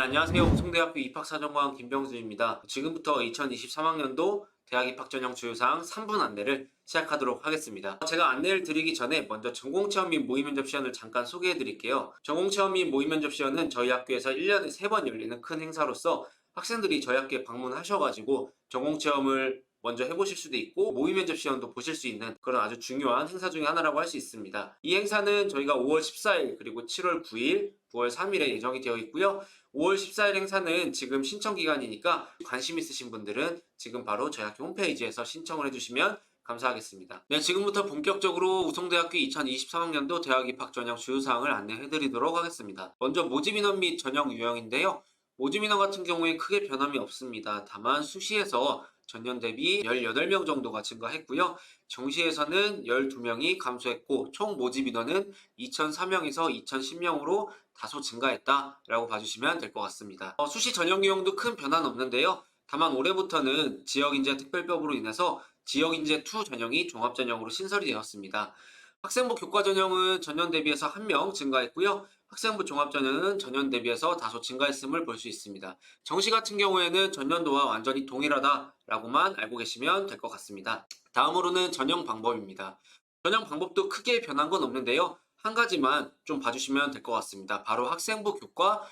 안녕하세요. 우송대학교 입학사정관 김병준입니다. 지금부터 2023학년도 대학 입학 전형 주요사항 3분 안내를 시작하도록 하겠습니다. 제가 안내를 드리기 전에 먼저 전공체험 및 모의면접 시연을 잠깐 소개해 드릴게요. 전공체험 및 모의면접 시연은 저희 학교에서 1년에 3번 열리는 큰 행사로서 학생들이 저희 학교에 방문하셔가지고 전공체험을 먼저 해보실 수도 있고 모의면접 시험도 보실 수 있는 그런 아주 중요한 행사 중에 하나라고 할 수 있습니다. 이 행사는 저희가 5월 14일 그리고 7월 9일, 9월 3일에 예정이 되어 있고요. 5월 14일 행사는 지금 신청 기간이니까 관심 있으신 분들은 지금 바로 저희 학교 홈페이지에서 신청을 해주시면 감사하겠습니다. 네, 지금부터 본격적으로 우송대학교 2023학년도 대학 입학 전형 주요사항을 안내해드리도록 하겠습니다. 먼저 모집 인원 및 전형 유형인데요. 모집 인원 같은 경우에 크게 변함이 없습니다. 다만 수시에서 전년 대비 18명 정도가 증가했고요. 정시에서는 12명이 감소했고 총 모집 인원은 2004명에서 2010명으로 다소 증가했다라고 봐주시면 될 것 같습니다. 수시 전형 유형도 큰 변화는 없는데요. 다만 올해부터는 지역인재 특별법으로 인해서 지역인재2 전형이 종합전형으로 신설이 되었습니다. 학생부 교과 전형은 전년 대비해서 1명 증가했고요. 학생부 종합전형은 전년 대비해서 다소 증가했음을 볼 수 있습니다. 정시 같은 경우에는 전년도와 완전히 동일하다라고만 알고 계시면 될 것 같습니다. 다음으로는 전형 방법입니다. 전형 방법도 크게 변한 건 없는데요. 한 가지만 좀 봐주시면 될 것 같습니다. 바로 학생부 교과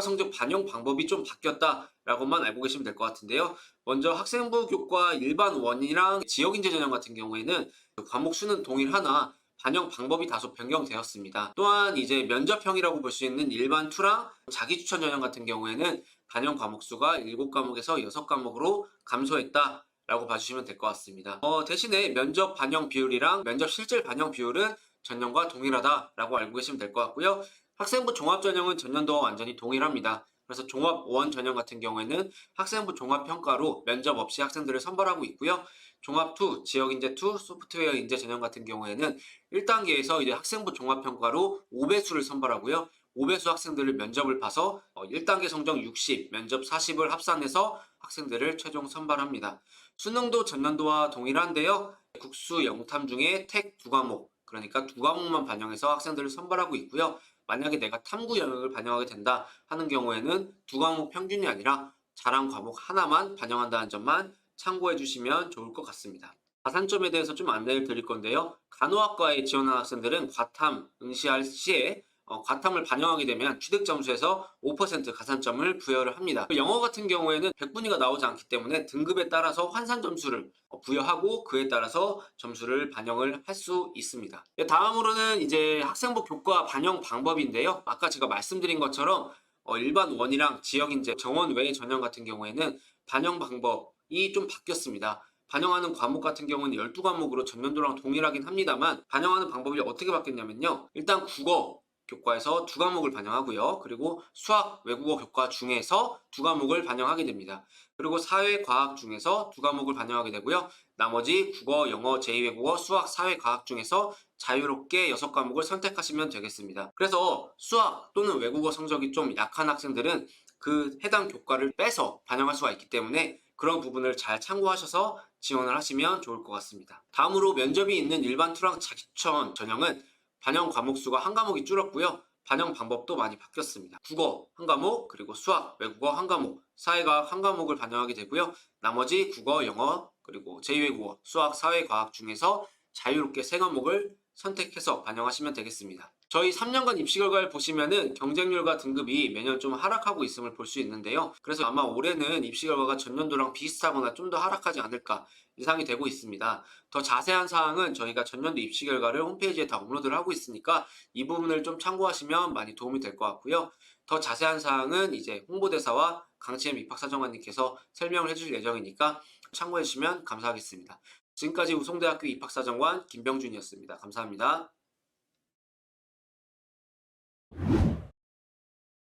성적 반영 방법이 좀 바뀌었다라고만 알고 계시면 될 것 같은데요. 먼저 학생부 교과 일반 원이랑 지역인재 전형 같은 경우에는 과목 수는 동일하나 반영 방법이 다소 변경되었습니다. 또한 이제 면접형이라고 볼 수 있는 일반 2랑 자기추천 전형 같은 경우에는 반영 과목 수가 7과목에서 6과목으로 감소했다라고 봐주시면 될 것 같습니다. 대신에 면접 반영 비율이랑 면접 실질 반영 비율은 전년과 동일하다라고 알고 계시면 될 것 같고요. 학생부 종합전형은 전년도와 완전히 동일합니다. 그래서 종합 1 전형 같은 경우에는 학생부 종합평가로 면접 없이 학생들을 선발하고 있고요. 종합 2, 지역인재2, 소프트웨어 인재 전형 같은 경우에는 1단계에서 이제 학생부 종합평가로 5배수를 선발하고요. 5배수 학생들을 면접을 봐서 1단계 성적 60, 면접 40을 합산해서 학생들을 최종 선발합니다. 수능도 전년도와 동일한데요. 국수, 영탐 중에 택 2과목, 그러니까 2과목만 반영해서 학생들을 선발하고 있고요. 만약에 내가 탐구 영역을 반영하게 된다 하는 경우에는 2과목 평균이 아니라 자랑 과목 하나만 반영한다는 점만 참고해 주시면 좋을 것 같습니다. 가산점에 대해서 좀 안내를 드릴 건데요. 간호학과에 지원한 학생들은 과탐 응시할 시에 과탐을 반영하게 되면 취득 점수에서 5% 가산점을 부여를 합니다. 영어 같은 경우에는 100분위가 나오지 않기 때문에 등급에 따라서 환산 점수를 부여하고 그에 따라서 점수를 반영을 할 수 있습니다. 다음으로는 이제 학생부 교과 반영 방법인데요. 아까 제가 말씀드린 것처럼 일반 원이랑 지역인재 정원 외 전형 같은 경우에는 반영 방법이 좀 바뀌었습니다. 반영하는 과목 같은 경우는 12과목으로 전년도랑 동일하긴 합니다만 반영하는 방법이 어떻게 바뀌었냐면요. 일단 국어 교과에서 2과목을 반영하고요. 그리고 수학, 외국어 교과 중에서 2과목을 반영하게 됩니다. 그리고 사회, 과학 중에서 2과목을 반영하게 되고요. 나머지 국어, 영어, 제2외국어, 수학, 사회, 과학 중에서 자유롭게 6과목을 선택하시면 되겠습니다. 그래서 수학 또는 외국어 성적이 좀 약한 학생들은 그 해당 교과를 빼서 반영할 수가 있기 때문에 그런 부분을 잘 참고하셔서 지원을 하시면 좋을 것 같습니다. 다음으로 면접이 있는 일반 2랑 자기추천 전형은 반영 과목 수가 한 과목이 줄었고요. 반영 방법도 많이 바뀌었습니다. 국어 한 과목, 그리고 수학, 외국어 한 과목, 사회과학 한 과목을 반영하게 되고요. 나머지 국어, 영어, 그리고 제2외국어, 수학, 사회과학 중에서 자유롭게 3과목을 선택해서 반영하시면 되겠습니다. 저희 3년간 입시 결과를 보시면은 경쟁률과 등급이 매년 좀 하락하고 있음을 볼 수 있는데요. 그래서 아마 올해는 입시 결과가 전년도랑 비슷하거나 좀 더 하락하지 않을까 예상이 되고 있습니다. 더 자세한 사항은 저희가 전년도 입시 결과를 홈페이지에 다 업로드를 하고 있으니까 이 부분을 좀 참고하시면 많이 도움이 될 것 같고요. 더 자세한 사항은 이제 홍보대사와 강치엠 입학사정관님께서 설명을 해주실 예정이니까 참고해 주시면 감사하겠습니다. 지금까지 우송대학교 입학사정관 김병준이었습니다. 감사합니다.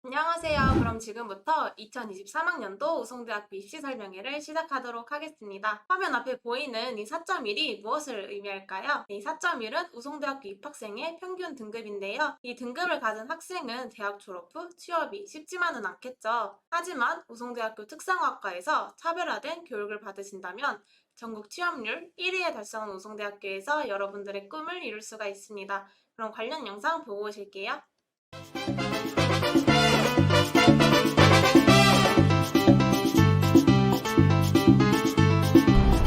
안녕하세요. 그럼 지금부터 2023학년도 우송대학교 입시 설명회를 시작하도록 하겠습니다. 화면 앞에 보이는 이 4.1이 무엇을 의미할까요? 이 4.1은 우송대학교 입학생의 평균 등급인데요. 이 등급을 가진 학생은 대학 졸업 후 취업이 쉽지만은 않겠죠. 하지만 우송대학교 특성화과에서 차별화된 교육을 받으신다면 전국 취업률 1위에 달성한 우송대학교에서 여러분들의 꿈을 이룰 수가 있습니다. 그럼 관련 영상 보고 오실게요.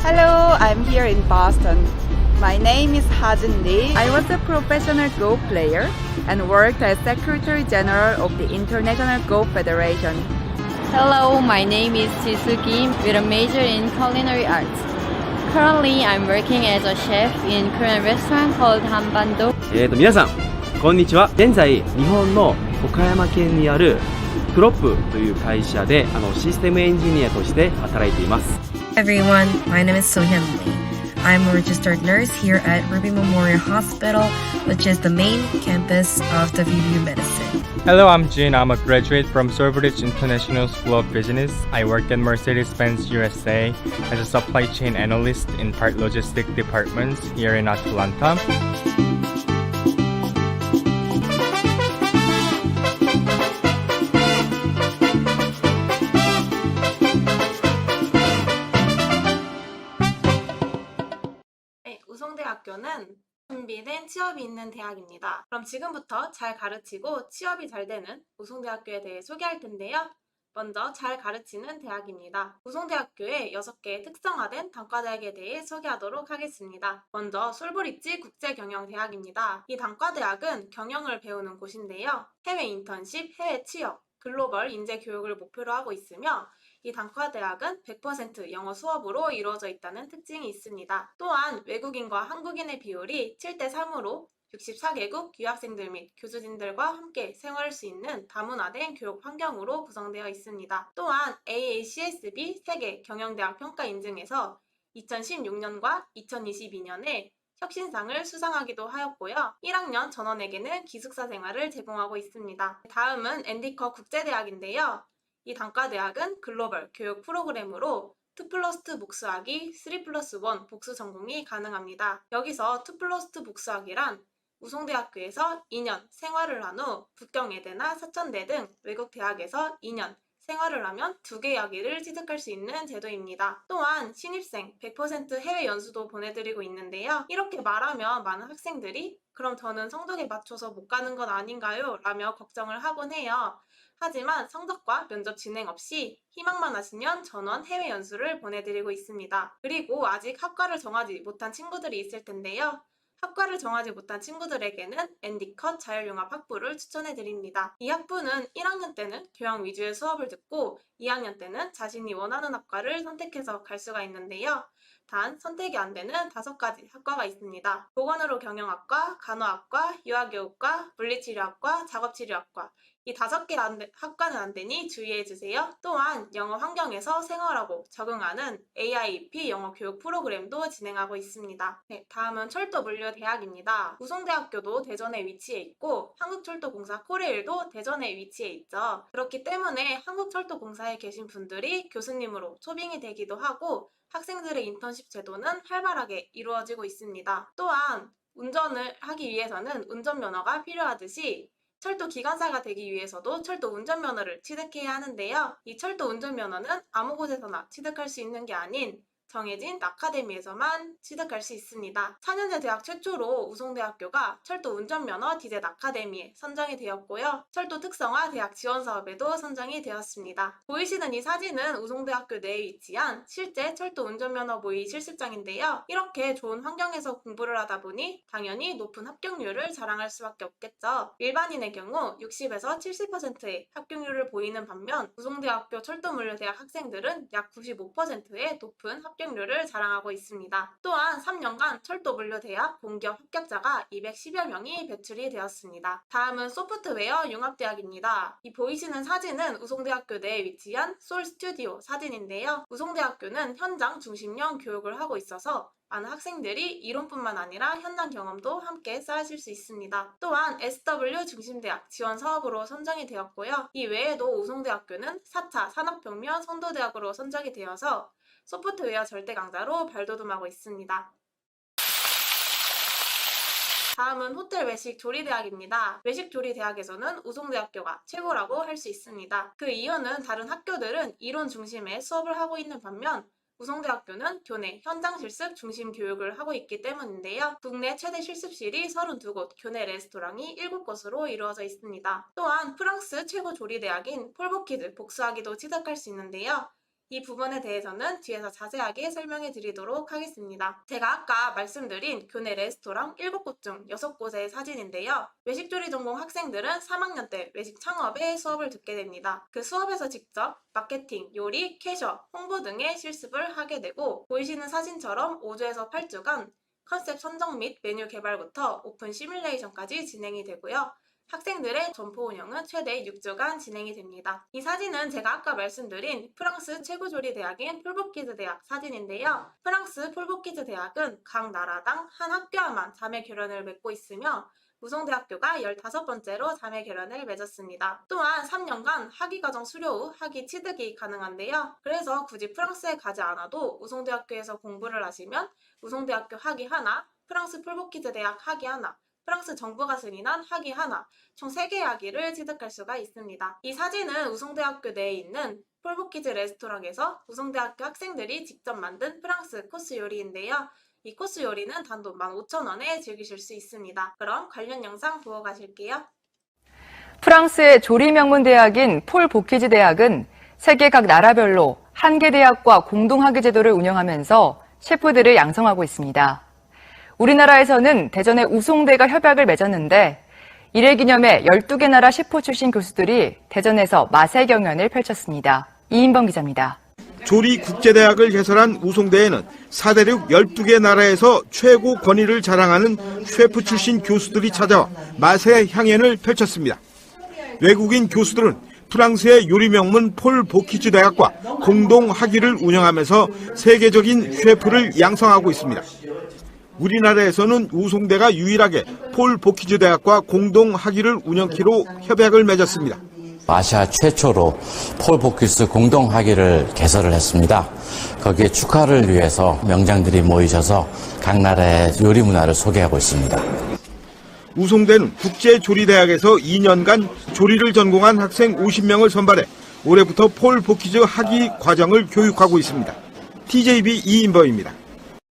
Hello, I'm here in Boston. My name is Ha-jin Lee. I was a professional Go player and worked as Secretary General of the International Go Federation. Hello, my name is Jisoo Kim with a major in culinary arts. Currently, I'm working as a chef in Korean restaurant called Hanbando. 皆さんこんにちは。現在日本の岡山県にあるクロップという会社でシステムエンジニアとして働いています。 Everyone, my name is Sohyun Lee. I'm a registered nurse here at Ruby Memorial Hospital, which is the main campus of WVU Medicine. Hello, I'm Jin. I'm a graduate from Silverbridge International School of Business. I work at Mercedes-Benz USA as a supply chain analyst in part logistic departments here in Atlanta. 네, 우송대학교는 준비된 취업이 있는 대학입니다. 그럼 지금부터 잘 가르치고 취업이 잘 되는 우송대학교에 대해 소개할 텐데요. 먼저 잘 가르치는 대학입니다. 우송대학교의 6개의 특성화된 단과대학에 대해 소개하도록 하겠습니다. 먼저 솔브리지 국제경영대학입니다. 이 단과대학은 경영을 배우는 곳인데요. 해외 인턴십, 해외 취업, 글로벌 인재 교육을 목표로 하고 있으며 이 단과대학은 100% 영어 수업으로 이루어져 있다는 특징이 있습니다. 또한 외국인과 한국인의 비율이 7대3으로 64개국 유학생들 및 교수진들과 함께 생활할 수 있는 다문화된 교육 환경으로 구성되어 있습니다. 또한 AACSB 세계 경영대학 평가 인증에서 2016년과 2022년에 혁신상을 수상하기도 하였고요. 1학년 전원에게는 기숙사 생활을 제공하고 있습니다. 다음은 앤디커 국제대학인데요. 이 단과대학은 글로벌 교육 프로그램으로 2+2 복수하기, 3+1 복수 전공이 가능합니다. 여기서 2+2 복수하기란 우송대학교에서 2년 생활을 한 후 북경예대나 사천대 등 외국 대학에서 2년 생활을 하면 2개의 학위를 취득할 수 있는 제도입니다. 또한 신입생 100% 해외 연수도 보내드리고 있는데요. 이렇게 말하면 많은 학생들이 그럼 저는 성적에 맞춰서 못 가는 건 아닌가요? 라며 걱정을 하곤 해요. 하지만 성적과 면접 진행 없이 희망만 하시면 전원 해외 연수를 보내드리고 있습니다. 그리고 아직 학과를 정하지 못한 친구들이 있을 텐데요. 학과를 정하지 못한 친구들에게는 앤디컷 자율융합학부를 추천해드립니다. 이 학부는 1학년 때는 교양 위주의 수업을 듣고 2학년 때는 자신이 원하는 학과를 선택해서 갈 수가 있는데요. 단 선택이 안 되는 5가지 학과가 있습니다. 보건의료 경영학과, 간호학과, 유아교육과, 물리치료학과, 작업치료학과 이 5개 학과는 안 되니 주의해주세요. 또한 영어 환경에서 생활하고 적응하는 AIP 영어 교육 프로그램도 진행하고 있습니다. 네, 다음은 철도물류대학입니다. 우송대학교도 대전에 위치해 있고 한국철도공사 코레일도 대전에 위치해 있죠. 그렇기 때문에 한국철도공사에 계신 분들이 교수님으로 초빙이 되기도 하고 학생들의 인턴십 제도는 활발하게 이루어지고 있습니다. 또한 운전을 하기 위해서는 운전면허가 필요하듯이 철도 기관사가 되기 위해서도 철도 운전면허를 취득해야 하는데요. 이 철도 운전면허는 아무 곳에서나 취득할 수 있는 게 아닌 정해진 아카데미에서만 취득할 수 있습니다. 4년제 대학 최초로 우송대학교가 철도 운전면허 디젯 아카데미에 선정이 되었고요. 철도 특성화 대학 지원 사업에도 선정이 되었습니다. 보이시는 이 사진은 우송대학교 내에 위치한 실제 철도 운전면허 모의 실습장인데요. 이렇게 좋은 환경에서 공부를 하다 보니 당연히 높은 합격률을 자랑할 수밖에 없겠죠. 일반인의 경우 60에서 70%의 합격률을 보이는 반면 우송대학교 철도물류대학 학생들은 약 95%의 높은 합격률을 자랑하고 있습니다. 또한 3년간 철도물류대학 본격 합격자가 210여 명이 배출이 되었습니다. 다음은 소프트웨어 융합대학입니다. 이 보이시는 사진은 우송대학교 내에 위치한 솔스튜디오 사진인데요. 우송대학교는 현장 중심형 교육을 하고 있어서 많은 학생들이 이론뿐만 아니라 현장 경험도 함께 쌓으실 수 있습니다. 또한 SW 중심대학 지원 사업으로 선정이 되었고요. 이 외에도 우송대학교는 4차 산업혁명 선도대학으로 선정이 되어서 소프트웨어 절대 강자로 발돋움하고 있습니다. 다음은 호텔 외식 조리대학입니다. 외식 조리대학에서는 우송대학교가 최고라고 할 수 있습니다. 그 이유는 다른 학교들은 이론 중심의 수업을 하고 있는 반면 우송대학교는 교내 현장 실습 중심 교육을 하고 있기 때문인데요. 국내 최대 실습실이 32곳, 교내 레스토랑이 7곳으로 이루어져 있습니다. 또한 프랑스 최고 조리대학인 폴보키드 복수학위도 취득할 수 있는데요. 이 부분에 대해서는 뒤에서 자세하게 설명해 드리도록 하겠습니다. 제가 아까 말씀드린 교내 레스토랑 7곳 중 6곳의 사진인데요. 외식조리 전공 학생들은 3학년 때 외식 창업의 수업을 듣게 됩니다. 그 수업에서 직접 마케팅, 요리, 캐셔, 홍보 등의 실습을 하게 되고 보이시는 사진처럼 5주에서 8주간 컨셉 선정 및 메뉴 개발부터 오픈 시뮬레이션까지 진행이 되고요. 학생들의 점포 운영은 최대 6주간 진행이 됩니다. 이 사진은 제가 아까 말씀드린 프랑스 최고조리 대학인 폴보키즈 대학 사진인데요. 프랑스 폴보키즈 대학은 각 나라당 한 학교와만 자매 결연을 맺고 있으며 우송대학교가 15번째로 자매 결연을 맺었습니다. 또한 3년간 학위과정 수료 후 학위 취득이 가능한데요. 그래서 굳이 프랑스에 가지 않아도 우송대학교에서 공부를 하시면 우송대학교 학위 하나, 프랑스 폴보키즈 대학 학위 하나, 프랑스 정부가 승인한 학위 하나, 총 3개의 학위를 취득할 수가 있습니다. 이 사진은 우송대학교 내에 있는 폴보키즈 레스토랑에서 우송대학교 학생들이 직접 만든 프랑스 코스 요리인데요. 이 코스 요리는 단돈 15,000원에 즐기실 수 있습니다. 그럼 관련 영상 보고 가실게요. 프랑스의 조리 명문 대학인 폴 보키즈 대학은 세계 각 나라별로 한 개 대학과 공동 학위 제도를 운영하면서 셰프들을 양성하고 있습니다. 우리나라에서는 대전의 우송대가 협약을 맺었는데 이를 기념해 12개 나라 셰프 출신 교수들이 대전에서 맛의 경연을 펼쳤습니다. 이인범 기자입니다. 조리국제대학을 개설한 우송대에는 4대륙 12개 나라에서 최고 권위를 자랑하는 셰프 출신 교수들이 찾아와 맛의 향연을 펼쳤습니다. 외국인 교수들은 프랑스의 요리 명문 폴 보키즈 대학과 공동 학위를 운영하면서 세계적인 셰프를 양성하고 있습니다. 우리나라에서는 우송대가 유일하게 폴 보키즈 대학과 공동 학위를 운영키로 협약을 맺었습니다. 아시아 최초로 폴 보키즈 공동 학위를 개설을 했습니다. 거기에 축하를 위해서 명장들이 모이셔서 각 나라의 요리 문화를 소개하고 있습니다. 우송대는 국제조리대학에서 2년간 조리를 전공한 학생 50명을 선발해 올해부터 폴 보키즈 학위 과정을 교육하고 있습니다. TJB 이인범입니다.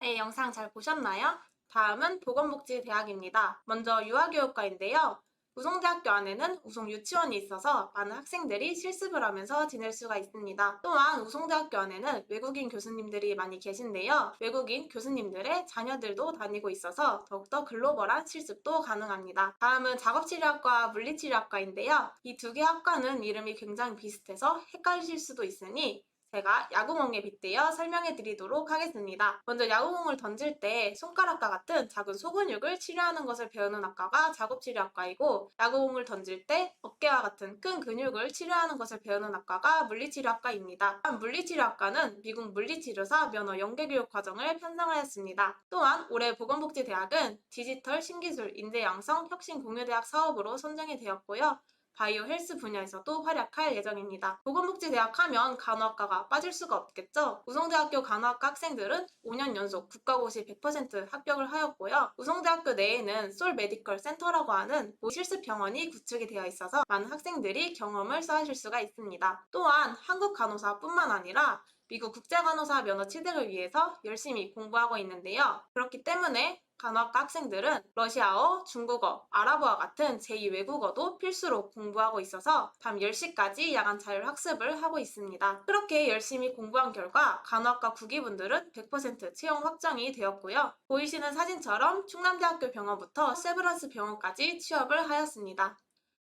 네, 영상 잘 보셨나요? 다음은 보건복지대학입니다. 먼저 유아교육과인데요. 우송대학교 안에는 우송유치원이 있어서 많은 학생들이 실습을 하면서 지낼 수가 있습니다. 또한 우송대학교 안에는 외국인 교수님들이 많이 계신데요. 외국인 교수님들의 자녀들도 다니고 있어서 더욱더 글로벌한 실습도 가능합니다. 다음은 작업치료학과 물리치료학과인데요. 이 두 개 학과는 이름이 굉장히 비슷해서 헷갈리실 수도 있으니 제가 야구공에 빗대어 설명해 드리도록 하겠습니다. 먼저 야구공을 던질 때 손가락과 같은 작은 소근육을 치료하는 것을 배우는 학과가 작업치료학과이고 야구공을 던질 때 어깨와 같은 큰 근육을 치료하는 것을 배우는 학과가 물리치료학과입니다. 물리치료학과는 미국 물리치료사 면허 연계교육 과정을 편성하였습니다. 또한 올해 보건복지대학은 디지털 신기술 인재양성 혁신공유대학 사업으로 선정이 되었고요. 바이오 헬스 분야에서도 활약할 예정입니다. 보건복지대학 하면 간호학과가 빠질 수가 없겠죠. 우송대학교 간호학과 학생들은 5년 연속 국가고시 100% 합격을 하였고요. 우송대학교 내에는 솔 메디컬 센터라고 하는 실습 병원이 구축이 되어 있어서 많은 학생들이 경험을 쌓으실 수가 있습니다. 또한 한국 간호사뿐만 아니라 미국 국제간호사 면허 취득을 위해서 열심히 공부하고 있는데요. 그렇기 때문에 간호학과 학생들은 러시아어, 중국어, 아랍어와 같은 제2외국어도 필수로 공부하고 있어서 밤 10시까지 야간 자율학습을 하고 있습니다. 그렇게 열심히 공부한 결과 간호학과 국위분들은 100% 채용 확정이 되었고요. 보이시는 사진처럼 충남대학교 병원부터 세브란스 병원까지 취업을 하였습니다.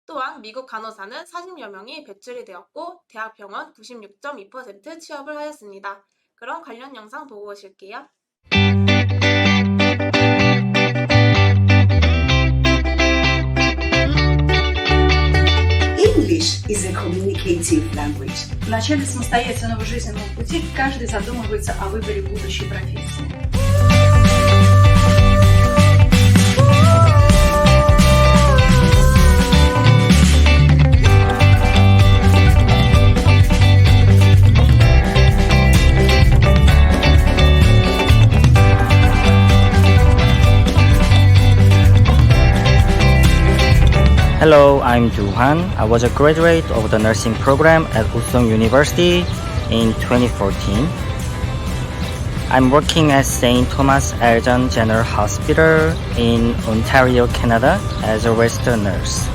또한 미국 간호사는 40여 명이 배출이 되었고 대학병원 96.2% 취업을 하였습니다. 그럼 관련 영상 보고 오실게요. English is a communicative language. В начале самостоятельного жизненного пути каждый задумывается о выборе будущей профессии. Hello, I'm Juhan. I was a graduate of the nursing program at Usong University in 2014. I'm working at St. Thomas Elgin General Hospital in Ontario, Canada as a registered nurse.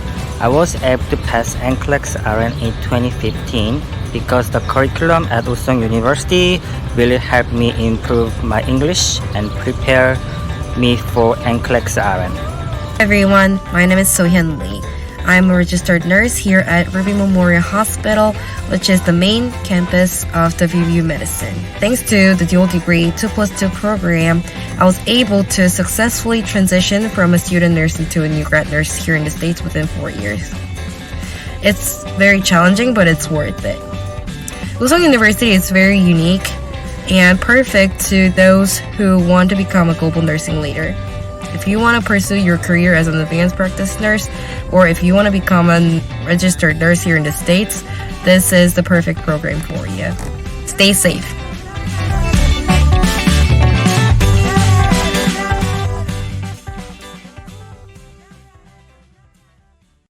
I was able to pass NCLEX RN in 2015 because the curriculum at Usong University really helped me improve my English and prepare me for NCLEX RN. Everyone, my name is Sohyun Lee. I'm a registered nurse here at Ruby Memorial Hospital, which is the main campus of WVU Medicine. Thanks to the dual degree 2+2 program, I was able to successfully transition from a student nurse into a new grad nurse here in the States within 4 years. It's very challenging, but it's worth it. Usong University is very unique and perfect to those who want to become a global nursing leader. If you want to pursue your career as an advanced practice nurse, or if you want to become a registered nurse here in the States, this is the perfect program for you. Stay safe.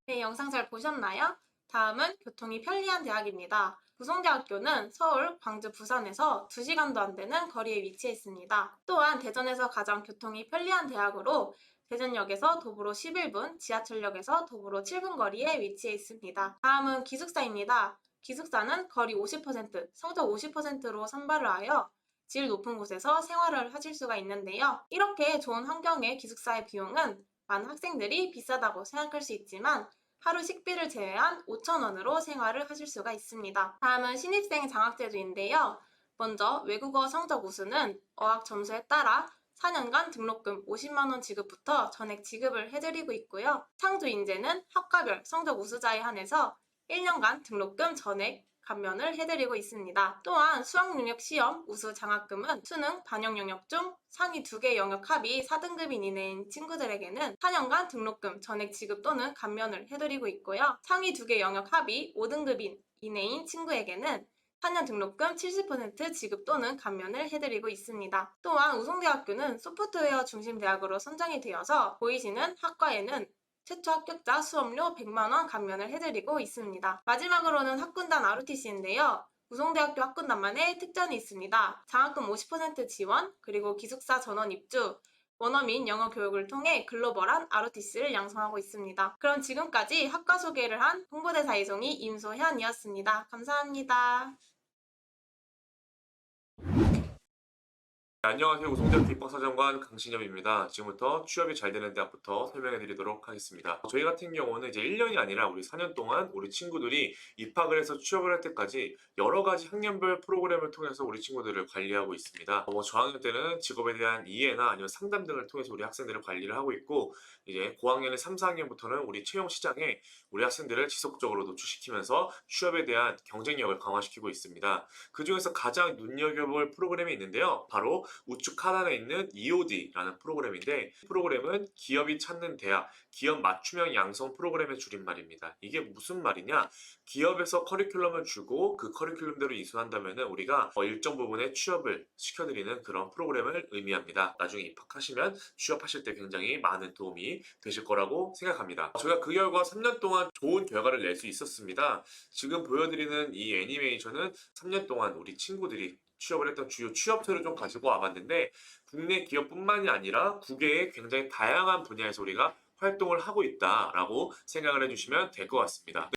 네, 영상 잘 보셨나요? 다음은 교통이 편리한 대학입니다. 우송대학교는 서울, 광주, 부산에서 2시간도 안 되는 거리에 위치해 있습니다. 또한 대전에서 가장 교통이 편리한 대학으로 대전역에서 도보로 11분, 지하철역에서 도보로 7분 거리에 위치해 있습니다. 다음은 기숙사입니다. 기숙사는 거리 50%, 성적 50%로 선발을 하여 질 높은 곳에서 생활을 하실 수가 있는데요. 이렇게 좋은 환경의 기숙사의 비용은 많은 학생들이 비싸다고 생각할 수 있지만 하루 식비를 제외한 5,000원으로 생활을 하실 수가 있습니다. 다음은 신입생 장학제도인데요. 먼저 외국어 성적 우수는 어학 점수에 따라 4년간 등록금 50만원 지급부터 전액 지급을 해드리고 있고요. 창조 인재는 학과별 성적 우수자에 한해서 1년간 등록금 전액 감면을 해드리고 있습니다. 또한 수학 능력 시험 우수 장학금은 수능, 반영 영역 중 상위 2개 영역 합이 4등급인 이내인 친구들에게는 4년간 등록금 전액 지급 또는 감면을 해드리고 있고요. 상위 2개 영역 합이 5등급인 이내인 친구에게는 4년 등록금 70% 지급 또는 감면을 해드리고 있습니다. 또한 우송대학교는 소프트웨어 중심 대학으로 선정이 되어서 보이시는 학과에는 최초 합격자 수업료 100만원 감면을 해드리고 있습니다. 마지막으로는 학군단 ROTC인데요. 우송대학교 학군단만의 특전이 있습니다. 장학금 50% 지원, 그리고 기숙사 전원 입주, 원어민 영어 교육을 통해 글로벌한 ROTC를 양성하고 있습니다. 그럼 지금까지 학과 소개를 한 홍보대사 이송이 임소현이었습니다. 감사합니다. 안녕하세요. 우송대학교 입학사정관 강신엽입니다. 지금부터 취업이 잘 되는 대학부터 설명해 드리도록 하겠습니다. 저희 같은 경우는 이제 1년이 아니라 우리 4년 동안 우리 친구들이 입학을 해서 취업을 할 때까지 여러 가지 학년별 프로그램을 통해서 우리 친구들을 관리하고 있습니다. 저학년 때는 직업에 대한 이해나 아니면 상담 등을 통해서 우리 학생들을 관리를 하고 있고, 이제 고학년의 3, 4학년부터는 우리 채용 시장에 우리 학생들을 지속적으로 노출시키면서 취업에 대한 경쟁력을 강화시키고 있습니다. 그 중에서 가장 눈여겨볼 프로그램이 있는데요. 바로 우측 하단에 있는 EOD라는 프로그램인데, 이 프로그램은 기업이 찾는 대학, 기업 맞춤형 양성 프로그램의 줄임말입니다. 이게 무슨 말이냐? 기업에서 커리큘럼을 주고 그 커리큘럼대로 이수한다면 우리가 일정 부분의 취업을 시켜드리는 그런 프로그램을 의미합니다. 나중에 입학하시면 취업하실 때 굉장히 많은 도움이 되실 거라고 생각합니다. 저희가 그 결과 3년 동안 좋은 결과를 낼 수 있었습니다. 지금 보여드리는 이 애니메이션은 3년 동안 우리 친구들이 취업을 했던 주요 취업처를 좀 가지고 와봤는데, 국내 기업뿐만이 아니라 국외의 굉장히 다양한 분야에서 우리가 활동을 하고 있다라고 생각을 해주시면 될 것 같습니다.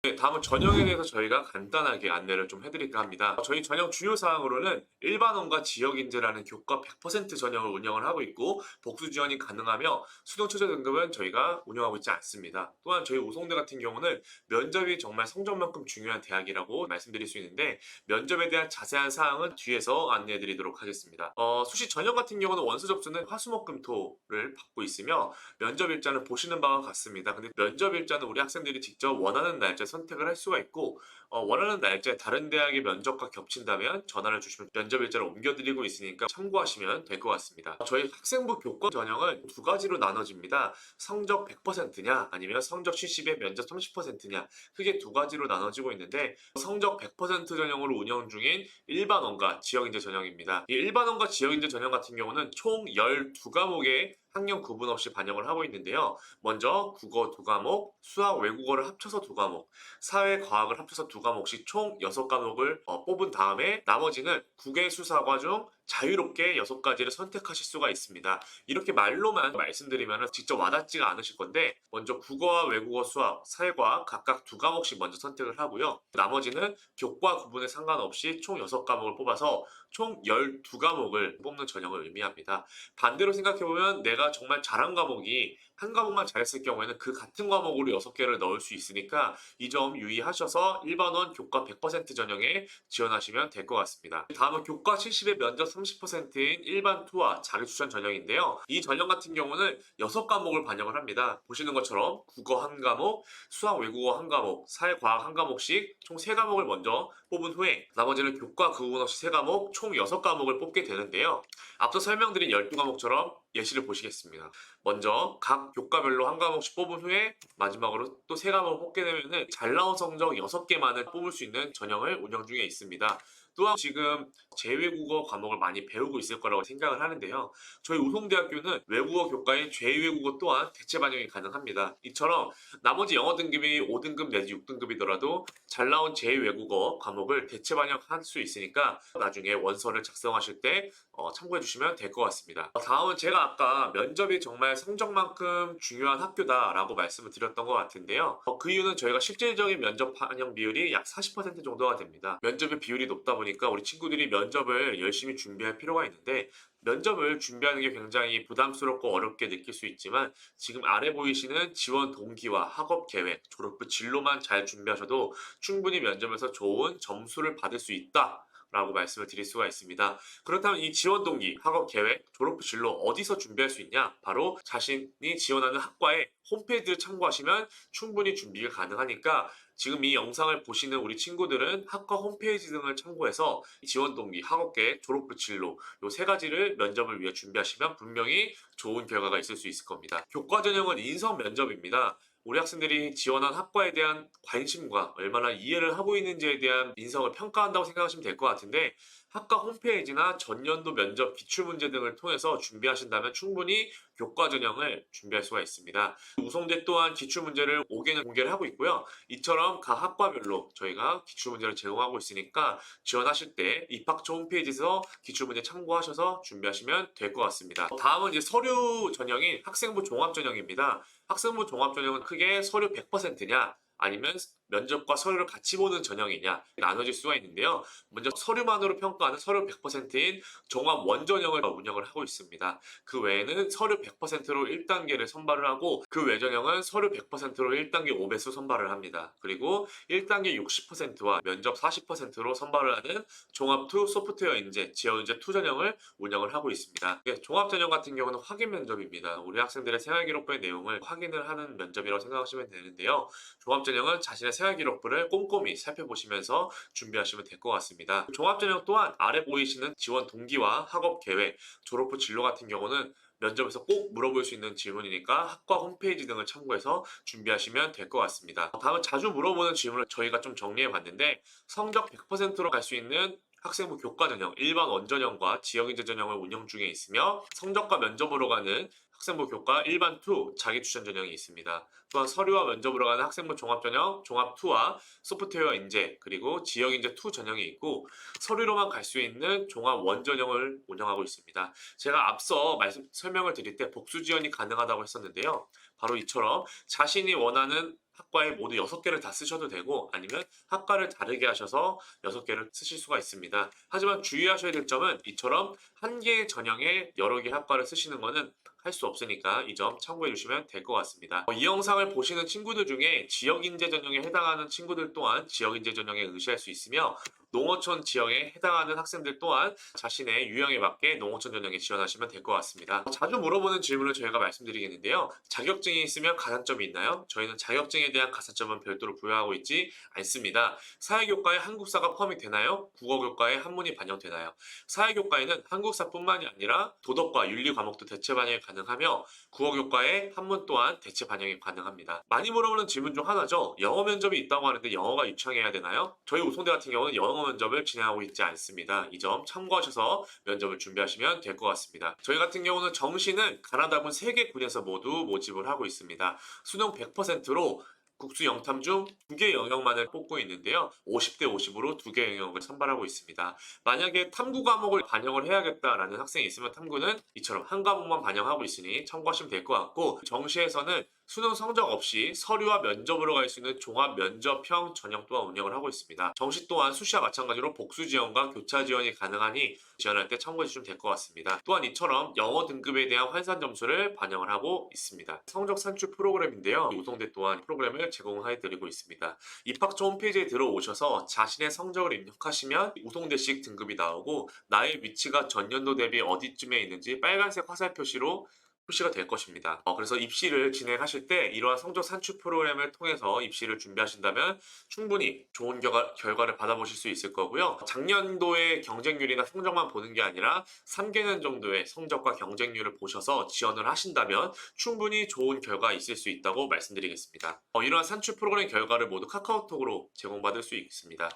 네, 다음은 전형에 대해서 저희가 간단하게 안내를 좀 해드릴까 합니다. 저희 전형 주요 사항으로는 일반원과 지역인재라는 교과 100% 전형을 운영을 하고 있고, 복수 지원이 가능하며 수능 최저 등급은 저희가 운영하고 있지 않습니다. 또한 저희 우송대 같은 경우는 면접이 정말 성적만큼 중요한 대학이라고 말씀드릴 수 있는데, 면접에 대한 자세한 사항은 뒤에서 안내해 드리도록 하겠습니다. 수시 전형 같은 경우는 원서 접수는 화수목금토를 받고 있으며, 면접 일자는 보시는 바와 같습니다. 근데 면접 일자는 우리 학생들이 직접 원하는 날짜 선택을 할 수가 있고, 원하는 날짜에 다른 대학의 면접과 겹친다면 전화를 주시면 면접 일자를 옮겨드리고 있으니까 참고하시면 될 것 같습니다. 저희 학생부 교과 전형은 두 가지로 나눠집니다. 성적 100%냐 아니면 성적 70에 면접 30%냐, 크게 두 가지로 나눠지고 있는데, 성적 100% 전형으로 운영 중인 일반원과 지역인재 전형입니다. 이 일반원과 지역인재 전형 같은 경우는 총 12과목의 학년 구분 없이 반영을 하고 있는데요. 먼저 국어 2과목, 수학, 외국어를 합쳐서 2과목, 사회, 과학을 합쳐서 2과목씩 총 6과목을 뽑은 다음에 나머지는 국외 수사과 중 자유롭게 6가지를 선택하실 수가 있습니다. 이렇게 말로만 말씀드리면 직접 와닿지가 않으실 건데 먼저 국어와 외국어, 수학, 사회과학 각각 2과목씩 먼저 선택을 하고요. 나머지는 교과 구분에 상관없이 총 6과목을 뽑아서 총 12과목을 뽑는 전형을 의미합니다. 반대로 생각해보면 내가 정말 잘한 과목이 한 과목만 잘했을 경우에는 그 같은 과목으로 6개를 넣을 수 있으니까 이 점 유의하셔서 1번원 교과 100% 전형에 지원하시면 될 것 같습니다. 다음은 교과 70에 면접 30%인 일반 투와 자기추천 전형인데요. 이 전형 같은 경우는 6과목을 반영을 합니다. 보시는 것처럼 국어 1과목, 수학 외국어 1과목, 사회과학 1과목씩 총 3과목을 먼저 뽑은 후에 나머지는 교과 구분 없이 3과목, 총 6과목을 뽑게 되는데요. 앞서 설명드린 12과목처럼 예시를 보시겠습니다. 먼저 각 교과별로 1과목씩 뽑은 후에 마지막으로 또 3과목을 뽑게 되면 잘 나온 성적 6개만을 뽑을 수 있는 전형을 운영 중에 있습니다. 또한 지금 제외국어 과목을 많이 배우고 있을 거라고 생각을 하는데요. 저희 우송대학교는 외국어 교과의 제2외국어 또한 대체 반영이 가능합니다. 이처럼 나머지 영어 등급이 5등급 내지 6등급이더라도 잘 나온 제2외국어 과목을 대체 반영할 수 있으니까 나중에 원서를 작성하실 때 참고해 주시면 될 것 같습니다. 다음은 제가 아까 면접이 정말 성적만큼 중요한 학교다라고 말씀을 드렸던 것 같은데요. 그 이유는 저희가 실질적인 면접 반영 비율이 약 40% 정도가 됩니다. 면접의 비율이 높다 보니까 우리 친구들이 면접을 열심히 준비할 필요가 있는데 면접을 준비하는 게 굉장히 부담스럽고 어렵게 느낄 수 있지만 지금 아래 보이시는 지원 동기와 학업 계획, 졸업부 진로만 잘 준비하셔도 충분히 면접에서 좋은 점수를 받을 수 있다 라고 말씀을 드릴 수가 있습니다. 그렇다면 이 지원 동기, 학업 계획, 졸업부 진로 어디서 준비할 수 있냐? 바로 자신이 지원하는 학과의 홈페이지를 참고하시면 충분히 준비가 가능하니까 지금 이 영상을 보시는 우리 친구들은 학과 홈페이지 등을 참고해서 지원 동기, 학업 계획, 졸업부 진로 이 3가지를 면접을 위해 준비하시면 분명히 좋은 결과가 있을 수 있을 겁니다. 교과 전형은 인성 면접입니다. 우리 학생들이 지원한 학과에 대한 관심과 얼마나 이해를 하고 있는지에 대한 인성을 평가한다고 생각하시면 될 것 같은데 학과 홈페이지나 전년도 면접 기출문제 등을 통해서 준비하신다면 충분히 교과 전형을 준비할 수가 있습니다. 우송대 또한 기출문제를 5개는 공개를 하고 있고요. 이처럼 각 학과별로 저희가 기출문제를 제공하고 있으니까 지원하실 때 입학처 홈페이지에서 기출문제 참고하셔서 준비하시면 될 것 같습니다. 다음은 이제 서류 전형인 학생부 종합 전형입니다. 학생부 종합 전형은 크게 서류 100%냐 아니면 면접과 서류를 같이 보는 전형이냐 나눠질 수가 있는데요. 먼저 서류만으로 평가하는 서류 100%인 종합 원전형을 운영을 하고 있습니다. 그 외에는 서류 100%로 1단계를 선발을 하고 그 외 전형은 서류 100%로 1단계 5배수 선발을 합니다. 그리고 1단계 60%와 면접 40%로 선발을 하는 종합2 소프트웨어 인재, 지역인재 2 전형을 운영을 하고 있습니다. 종합 전형 같은 경우는 확인 면접입니다. 우리 학생들의 생활기록부의 내용을 확인을 하는 면접이라고 생각하시면 되는데요. 종합 전형은 자신의 생활기록부를 꼼꼼히 살펴보시면서 준비하시면 될 것 같습니다. 종합전형 또한 아래 보이시는 지원 동기와 학업 계획, 졸업후 진로 같은 경우는 면접에서 꼭 물어볼 수 있는 질문이니까 학과 홈페이지 등을 참고해서 준비하시면 될 것 같습니다. 다음은 자주 물어보는 질문을 저희가 좀 정리해 봤는데 성적 100%로 갈 수 있는 학생부 교과 전형, 일반 원전형과 지역인재 전형을 운영 중에 있으며 성적과 면접으로 가는 학생부 교과 일반 2 자기추천 전형이 있습니다. 또한 서류와 면접으로 가는 학생부 종합전형, 종합2와 소프트웨어 인재, 그리고 지역인재 2 전형이 있고 서류로만 갈 수 있는 종합 원전형을 운영하고 있습니다. 제가 앞서 설명을 드릴 때 복수 지원이 가능하다고 했었는데요. 바로 이처럼 자신이 원하는 학과에 모두 6개를 다 쓰셔도 되고 아니면 학과를 다르게 하셔서 6개를 쓰실 수가 있습니다. 하지만 주의하셔야 될 점은 이처럼 한 개의 전형에 여러 개의 학과를 쓰시는 것은 할 수 없으니까 이 점 참고해 주시면 될 것 같습니다. 이 영상을 보시는 친구들 중에 지역인재 전형에 해당하는 친구들 또한 지역인재 전형에 의시할 수 있으며 농어촌 지역에 해당하는 학생들 또한 자신의 유형에 맞게 농어촌 전형에 지원하시면 될 것 같습니다. 자주 물어보는 질문을 저희가 말씀드리겠는데요. 자격증이 있으면 가산점이 있나요? 저희는 자격증에 대한 가산점은 별도로 부여하고 있지 않습니다. 사회교과에 한국사가 포함이 되나요? 국어교과에 한문이 반영되나요? 사회교과에는 한국사뿐만이 아니라 도덕과 윤리 과목도 대체 반영이 가능하며 국어교과에 한문 또한 대체 반영이 가능합니다. 많이 물어보는 질문 중 하나죠. 영어 면접이 있다고 하는데 영어가 유창해야 되나요? 저희 우송대 같은 경우는 영어 면접을 진행하고 있지 않습니다. 이 점 참고하셔서 면접을 준비하시면 될 것 같습니다. 저희 같은 경우는 정시는 가나다군 3개 군에서 모두 모집을 하고 있습니다. 수능 100%로 국수 영탐 중 2개 영역만을 뽑고 있는데요. 50대 50으로 2개 영역을 선발하고 있습니다. 만약에 탐구 과목을 반영을 해야겠다라는 학생이 있으면 탐구는 이처럼 한 과목만 반영하고 있으니 참고하시면 될 것 같고, 정시에서는 수능 성적 없이 서류와 면접으로 갈 수 있는 종합 면접형 전형 또한 운영을 하고 있습니다. 정시 또한 수시와 마찬가지로 복수 지원과 교차 지원이 가능하니 지원할 때 참고해 주시면 될 것 같습니다. 또한 이처럼 영어 등급에 대한 환산 점수를 반영을 하고 있습니다. 성적 산출 프로그램인데요. 우송대 또한 프로그램을 제공해 드리고 있습니다. 입학처 홈페이지에 들어오셔서 자신의 성적을 입력하시면 우송대식 등급이 나오고 나의 위치가 전년도 대비 어디쯤에 있는지 빨간색 화살 표시로 표시가 될 것입니다. 그래서 입시를 진행하실 때 이러한 성적 산출 프로그램을 통해서 입시를 준비하신다면 충분히 좋은 결과를 받아보실 수 있을 거고요. 작년도의 경쟁률이나 성적만 보는 게 아니라 3개년 정도의 성적과 경쟁률을 보셔서 지원을 하신다면 충분히 좋은 결과 있을 수 있다고 말씀드리겠습니다. 이러한 산출 프로그램 결과를 모두 카카오톡으로 제공받을 수 있습니다.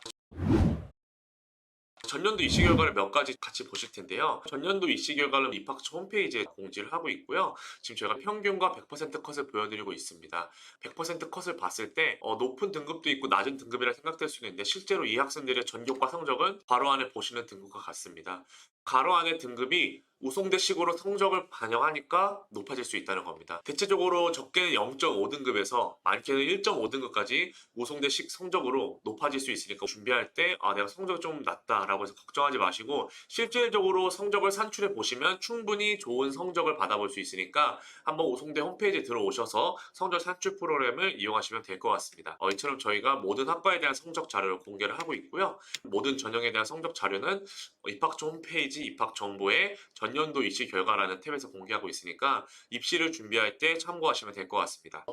전년도 입시 결과를 몇 가지 같이 보실 텐데요. 전년도 입시 결과는 입학처 홈페이지에 공지를 하고 있고요. 지금 저희가 평균과 100% 컷을 보여드리고 있습니다. 100% 컷을 봤을 때 높은 등급도 있고 낮은 등급이라 생각될 수 있는데 실제로 이 학생들의 전교과 성적은 괄호 안에 보시는 등급과 같습니다. 괄호 안의 등급이 우송대식으로 성적을 반영하니까 높아질 수 있다는 겁니다. 대체적으로 적게는 0.5등급에서 많게는 1.5등급까지 우송대식 성적으로 높아질 수 있으니까 준비할 때 내가 성적이 좀 낮다라고 해서 걱정하지 마시고 실질적으로 성적을 산출해 보시면 충분히 좋은 성적을 받아볼 수 있으니까 한번 우송대 홈페이지에 들어오셔서 성적 산출 프로그램을 이용하시면 될 것 같습니다. 이처럼 저희가 모든 학과에 대한 성적 자료를 공개를 하고 있고요. 모든 전형에 대한 성적 자료는 입학처 홈페이지 입학 정보에 전년도 입시 결과라는 탭에서 공개하고 있으니까 입시를 준비할 때 참고하시면 될 것 같습니다.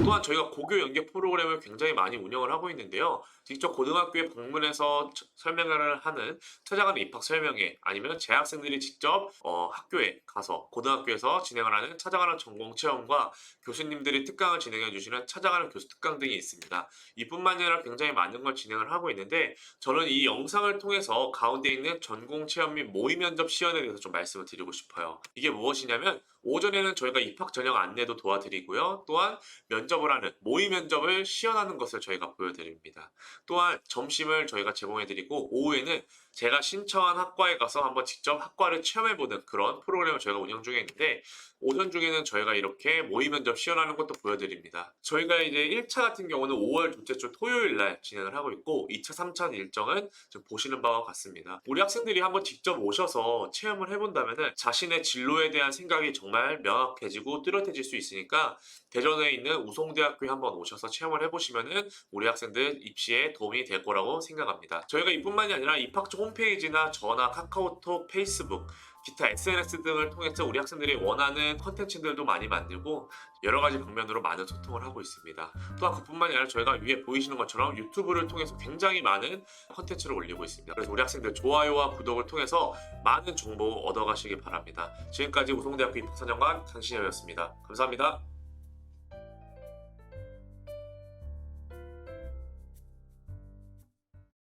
또한 저희가 고교 연계 프로그램을 굉장히 많이 운영을 하고 있는데요. 직접 고등학교에 방문해서 설명을 하는 찾아가는 입학 설명회, 아니면 재학생들이 직접 학교에 가서 고등학교에서 진행을 하는 찾아가는 전공 체험과 교수님들이 특강을 진행해 주시는 찾아가는 교수 특강 등이 있습니다. 이뿐만이 아니라 굉장히 많은 걸 진행을 하고 있는데 저는 이 영상을 통해서 가운데 있는 전공 체험 및 모의 면접 시연에 대해서 좀 말씀을 드리고 싶어요. 이게 무엇이냐면 오전에는 저희가 입학 전형 안내도 도와드리고요. 또한 면접을 하는 모의 면접을 시연하는 것을 저희가 보여드립니다. 또한 점심을 저희가 제공해드리고 오후에는 제가 신청한 학과에 가서 한번 직접 학과를 체험해보는 그런 프로그램을 저희가 운영 중에 있는데 오전 중에는 저희가 이렇게 모의 면접 시연하는 것도 보여드립니다. 저희가 이제 1차 같은 경우는 5월 둘째 주 토요일 날 진행을 하고 있고 2차, 3차 일정은 좀 보시는 바와 같습니다. 우리 학생들이 한번 직접 오셔서 체험을 해본다면 자신의 진로에 대한 생각이 정말 명확해지고 뚜렷해질 수 있으니까 대전에 있는 우송대학교에 한번 오셔서 체험을 해보시면은 우리 학생들 입시에 도움이 될 거라고 생각합니다. 저희가 이뿐만이 아니라 입학처 홈페이지나 전화, 카카오톡, 페이스북, 기타 SNS 등을 통해서 우리 학생들이 원하는 컨텐츠들도 많이 만들고 여러 가지 방면으로 많은 소통을 하고 있습니다. 또한 그뿐만이 아니라 저희가 위에 보이시는 것처럼 유튜브를 통해서 굉장히 많은 컨텐츠를 올리고 있습니다. 그래서 우리 학생들 좋아요와 구독을 통해서 많은 정보 얻어가시기 바랍니다. 지금까지 우송대학교 입학사정관 강신혁이었습니다. 감사합니다.